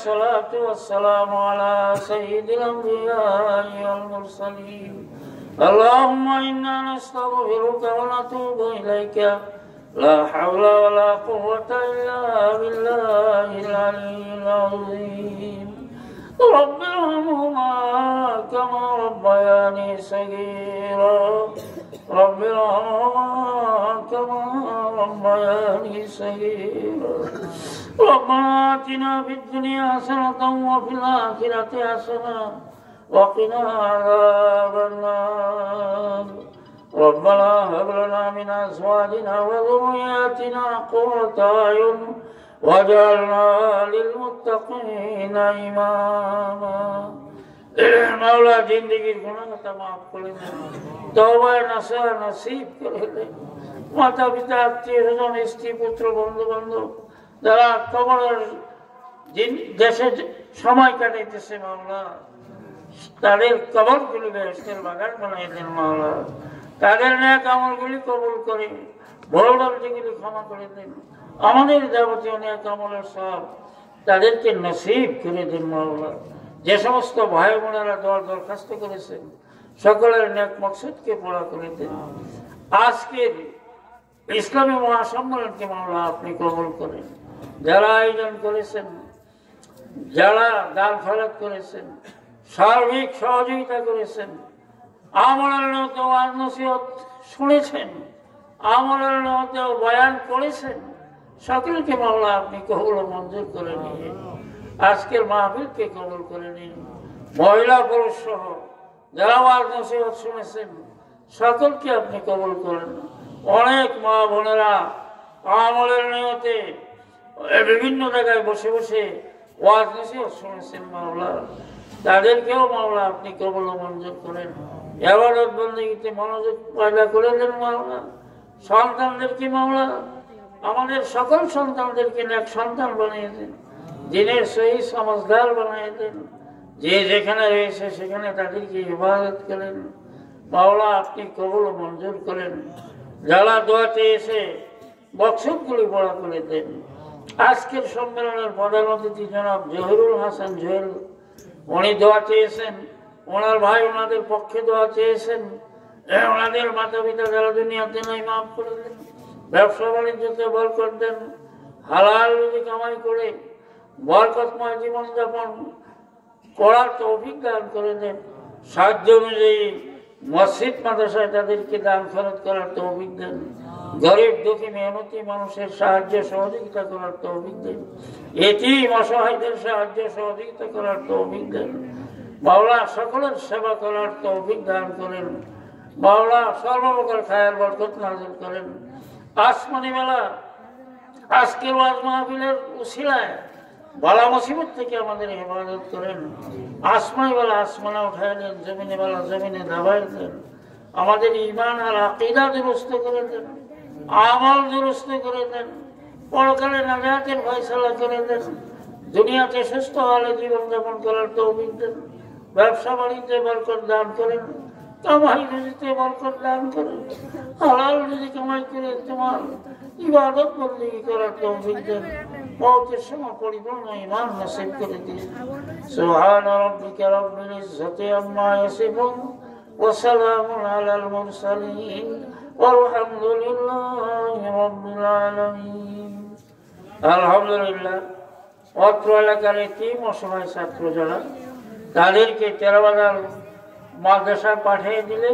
الصلاة والسلام على سيد الأنبياء والمرسلين اللهم إنا نستغفرك ونتوب إليك لا حول ولا قوة إلا بالله العلي العظيم رب ارحمهما كما ربياني صغيرا رب ارحمهما كما ربياني صغيرا ربنا آتنا في الدنيا حسنة وفي الآخرة حسنة وقنا عذاب النار ربنا هب لنا من أزواجنا وذرياتنا قرة أعين واجعلنا للمتقين إماما মাওলা জিন্দেগির গুনাহটা মাফ করে দেন তওবা নসুহা নসিব করে দেন মাতা পিতা আত্মীয় স্বজন স্ত্রী পুত্র বন্ধু বান্ধব যারা কবরের দেশে সময় কাটাইতেছে মাওলা তাদের কবরগুলি বেহেশতের বাগান বানাই দেন মাওলা তাদের নেক আমলগুলি কবুল করে ভুল ভ্রান্তিগুলি ক্ষমা করে দেন আমাদের যাবতীয় নেক আমলের সব তাদেরকে নসিব করে দেন মাওলা যে সমস্ত ভাই বোনেরা দরখাস্ত করেছেন সকলের নেক মকসদকে পুরা করে দেন আজকের ইসলামী মহাসম্মেলনকে মাওলা আপনি কবুল করেন যারা আয়োজন করেছেন যারা দান খয়রাত করেছেন সার্বিক সহযোগিতা করেছেন আমলের মতো ওয়াজ নসিহত শুনেছেন আমলের মতো বয়ান করেছেন সকলকে মাওলা আপনি কবুল ও মঞ্জুর করে নিন আজকের মাহফিলকে কবুল করে নিন মহিলা পুরুষ সহ যারা ওয়াজ নসিহত শুনেছেন সকলকে আপনি কবুল করেন অনেক মা বোনেরা আমলের নিয়তে বিভিন্ন জায়গায় বসে বসে ওয়াজ নসিহত শুনেছেন মাওলা তাদেরকেও মাওলা আপনি কবুল ও মঞ্জুর করেন ইবাদত বন্দেগীতে মনোযোগ পয়দা করে দেন মাওলা সন্তানদেরকে মাওলা আমাদের সকল সন্তানদেরকে নেক সন্তান বানিয়ে দেন দিনের সহি সমঝদার বানিয়ে দেন যে যেখানে রয়েছে সেখানে তাদেরকে ইবাদত করেন মাওলা আপনি কবুল ও মঞ্জুর করেন যারা দোয়াতে এসে বক্সগুলি বড় করে দেন আজকের সম্মেলনের প্রধান অতিথি জনাব জহিরুল হাসান জহির উনি দোয়া চেয়েছেন ওনার ভাই ওনাদের পক্ষে দোয়া চেয়েছেন ওনাদের মাতা পিতা যারা দুনিয়াতে নাই মাফ করে দেন ব্যবসা বাণিজ্যতে বরকত দেন হালাল রুজি কামাই করে বরকতময় জীবনযাপন করার তৌফিক দান করে দেন সাহায্য অনুযায়ী মসজিদ মাদ্রাসায় তাদেরকে দান খরচ করার তৌফিক দেন গরিব দুঃখী মেহনতি মানুষের সাহায্য সহযোগিতা করার তৌফিক দেন এতিম অসহায়দের সাহায্য সহযোগিতা করার তৌফিক দেন মাওলা সকলের সেবা করার তৌফিক দান করেন মাওলা সর্বপ্রকার খায়ের বরকত নাযিল করেন আসমানি মেলা আজকের ওয়াজ মাহফিলের উসিলায় বালা মুসিবত থেকে আমাদের হেফাজত করেন আসমানি বেলা আসমানে উঠায় দেন জমিনে বেলা জমিনে দাবাই দেন আমাদের ঈমান আর আকীদা দুরুস্ত করে দেন আমল দুরুস্ত করে দেন পরকালে নাজাতের ফয়সালা করে দেন দুনিয়াতে সুস্থ হালে জীবনযাপন করার তৌফিক দেন ব্যবসা বাণিজ্যে বরকত দান করেন কামাই রুজিতে বরকত দান করেন হালাল রুজি কামাই করে তোমার ইবাদত বন্দেগী করার তৌফিক দেন মওতের সময় পরিপূর্ণ ঈমান নসিব করে দিন সুবহান রাব্বিকা রাব্বিল ইজ্জাতি আম্মা ইয়াসিফুন ওয়া সালামুন আলাল মুরসালিন walhamdulillahi rabbil alamin আলহামদুলিল্লাহ অত্র এলাকার এতিম অসহায় ছাত্র যারা তাদেরকে 13 বাজার মাদ্রাসায় পাঠিয়ে দিলে